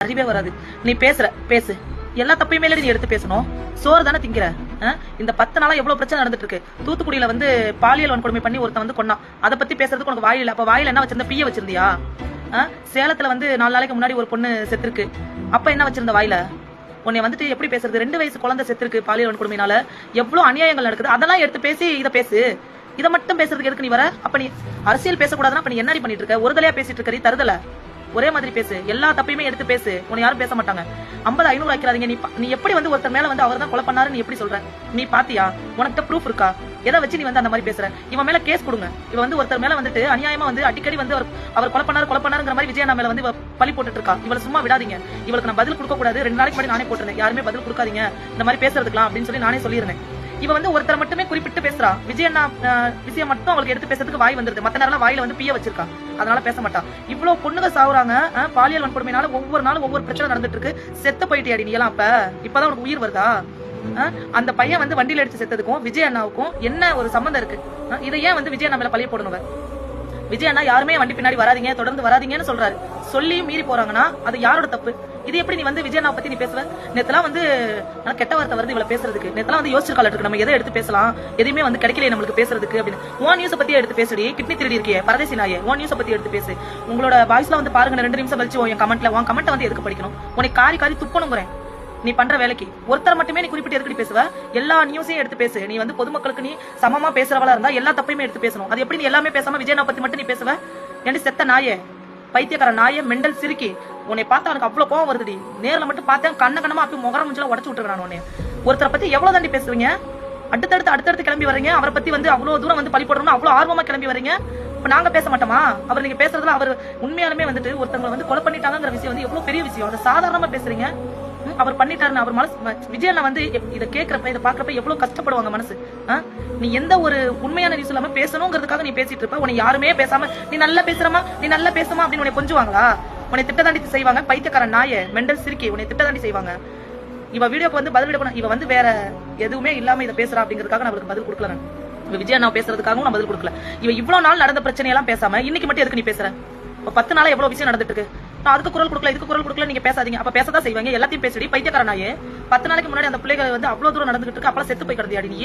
அறிவே வராது. நீ பேசு எல்லா தப்பையுமே நீ எடுத்து பேசணும். சோறு தானே திங்கிற. இந்த 10 நாளா எவ்வளவு பிரச்சனை நடந்துட்டு இருக்கு. தூத்துக்குடியில வந்து பாலியல் வன்கொடுமை பண்ணி ஒருத்தன் வந்து கொன்னான். அதை பத்தி பேசுறதுக்கு உனக்கு வாயில. அப்ப வாயில என்ன வச்சிருந்த? பிய வச்சிருந்தியா? சேலத்துல வந்து 4 நாளைக்கு முன்னாடி ஒரு பொண்ணு செத்துருக்கு. அப்ப என்ன வச்சிருந்த வாயில? உன்னை வந்துட்டு எப்படி பேசுறது? 2 வயசு குழந்தை செத்துருக்கு பாலியல் வன்கொடுமையினால. எவ்வளவு அநியாயங்கள் நடக்குது. அதெல்லாம் எடுத்து பேசி இதை பேசு. இதை மட்டும் பேசுறதுக்கு எதுக்கு நீ வர? அப்ப நீ அரசியல் பேசக்கூடாதுன்னா அப்ப நீ என்ன பண்ணிட்டு இருக்க? ஒரு தலையா பேசிட்டு இருக்க. தருதல ஒரே மாதிரி பேசு. எல்லா தப்பையுமே எடுத்து பேசு. உன்னை யாரும் பேச மாட்டாங்க. 50 500 ஆக்கிறாதீங்க. நீ எப்படி வந்து ஒருத்தர் மேல வந்து அவர் தான் கொலை பண்ணாரு நீ எப்படி சொல்ற? நீ பாத்தியா? உனக்கு ப்ரூஃப் இருக்கா? எதை வச்சு நீ வந்து அந்த மாதிரி பேசுற? இவன் மேல கேஸ் கொடுங்க. இவன் வந்து ஒருத்தர் மேல வந்துட்டு அநியாயமா வந்து அடிக்கடி வந்து அவர் கொலை பண்ணாருங்கிற மாதிரி விஜயண்ணா மேல வந்து பழி போட்டுட்டு இருக்கா. இவளை சும்மா விடாதீங்க. இவளுக்கு நான் பதில் கொடுக்க கூடாது. 2 நாளைக்கு முன்னாடி நானே போட்டிருந்தேன். யாருமே பதில் கொடுக்காதீங்க இந்த மாதிரி பேசுறதுக்கலாம் அப்படின்னு சொல்லி நானே சொல்லியிருந்தேன். இவ வந்து ஒருத்தர் மட்டுமே குறிப்பிட்டு பேசுறா. விஜயண்ணா விஷயம் மட்டும் அவளுக்கு எடுத்து பேசுறதுக்கு வாய் வந்துருது. மத்த நேரம் வாயில வந்து பிய வச்சிருக்கா. அதனால பேச மாட்டா. இவ்வளவு பொண்ணுங்க சாவுறாங்க. பாலியல் வன்கொடுமையினால ஒவ்வொரு நாளும் ஒவ்வொரு பிரச்சனை நடந்துட்டு இருக்கு. செத்து போயிட்டியாடி நீ எல்லாம்? இப்பதான் உனக்கு உயிர் வருதா? அந்த பையன் வந்து வண்டியில அடிச்சு செத்ததுக்கும் விஜய் அண்ணாவுக்கும் என்ன ஒரு சம்பந்தம் இருக்கு? இதை ஏன் வந்து விஜய் அண்ணா மேல பழிய போடணும்? விஜய் அண்ணா யாருமே வண்டி பின்னாடி வராதீங்க, தொடர்ந்து வராதீங்கன்னு சொல்றாரு. சொல்லியும் மீறி போறாங்கன்னா அது யாரோட தப்பு? இது எப்படி நீ வந்து விஜய் அண்ணா பத்தி நீ பேசுவ? நேத்தெல்லாம் வந்து கெட்ட வார்த்தை வருது இவளை பேசுறதுக்கு. நேத்தெல்லாம் வந்து யோசிச்சிருக்காள் இருக்கு. நம்ம எதை எடுத்து பேசலாம்? எதுவுமே வந்து கிடைக்கல நம்மளுக்கு பேசுறதுக்கு அப்படின்னு. உன் நியூஸ் பத்தி எடுத்து பேசுடி. கிட்னி திருடி இருக்கியே பரதேசி நாயே. உன் நியூஸ் பத்தி எடுத்து பேசு. உங்களோட வாய்ஸ்ல வந்து பாருங்க. 2 நிமிஷம் கழிச்சு உன் கமெண்ட்ல வந்து எதுக்கு படிக்கணும்? உனக்கு காரி துப்பணுங்கிறேன். நீ பண்ற வேலைக்கு ஒருத்தர் மட்டுமே நீ குறிப்பிட்டு எதுக்கு பேசுவ? எல்லா நியூஸையும் எடுத்து பேசு. நீ வந்து பொதுமக்களுக்கு நீ சமமா பேசுறவளா இருந்தா எல்லா தப்பையுமே எடுத்து பேசணும். அது எப்படி நீ எல்லாமே பேசாம விஜயண்ணா பத்தி மட்டும் நீ பேசுவ? ஏன்டி செத்த நாயே, பைத்தியக்கார நாயே, மெண்டல் சிரிக்கி. உன்னை பார்த்தா எனக்கு அவ்வளவு கோவம் வருதுடி. நேர்ல மட்டும் பார்த்தேன் கண்ணமா அப்படி முகர முஞ்சில உடச்சு விட்டுறான். உன்னை ஒருத்தரை பத்தி எவ்வளவு தாண்டி பேசுவீங்க? அடுத்தடுத்து கிளம்பி வரீங்க. அவரை பத்தி வந்து அவ்வளவு தூரம் வந்து பழி போடணும்னு அவ்வளவு ஆர்வமா கிளம்பி வரீங்க. இப்ப நாங்க பேச மாட்டோமா? அவர் நீங்க பேசுறதுல அவர் உண்மையாலுமே வந்துட்டு ஒருத்தவங்க வந்து கொலை பண்ணிட்டாங்கிற விஷயம் வந்து எவ்வளவு பெரிய விஷயம். அதை சாதாரணமா பேசுறீங்க. அவர் பண்ணிட்டாருன்னு அவர் மனசு. விஜயண்ணா வந்து இதை கேட்கறப்ப இதை பாக்குறப்ப எவ்வளவு கஷ்டப்படுவாங்க மனசு. நீ எந்த ஒரு உண்மையான நியூஸ் இல்லாம பேசணுங்கிறதுக்காக நீ பேசிட்டு இருப்ப. உன்னை யாருமே பேசாம நீ நல்லா பேசுறமா அப்படின்னு உன்னை கொஞ்சுவாங்களா? உன்னை திட்டதாண்டி செய்வாங்க. பைத்தியக்கார நாய, மெண்டல் சிரிக்கி. உன்னை திட்டதாண்டி செய்வாங்க. இவ வீடியோக்கு வந்து பதில் விட இவ வந்து வேற எதுவுமே இல்லாம இதை பேசுறா அப்படிங்கிறதுக்காக நான் அவருக்கு பதில் கொடுக்கல. இவ விஜயண்ணா பேசுறதுக்காகவும் நான் பதில் கொடுக்கல. இவ இவ்வளவு நாள் நடந்த பிரச்சனையெல்லாம் பேசாம இன்னைக்கு மட்டும் எதுக்கு நீ பேசுற? 10 நாளா எவ்வளவு விஷயம் நடந்துட்டு இருக்கு. அதுக்கு குரல் கொடுக்கல, இதுக்கு குரல் கொடுக்கல. நீங்க பேசாதீங்க. அப்ப பேசதான் செய்வாங்க. எல்லாத்தையும் பேசுடி பைத்தியக்காரனாயே. 10 நாளைக்கு முன்னாடி அந்த பிள்ளைகள் வந்து அவ்வளவு தூரம் நடந்துகிட்டு இருக்கு. அப்பலாம் செத்து போய் கிடந்தியாடி நீ.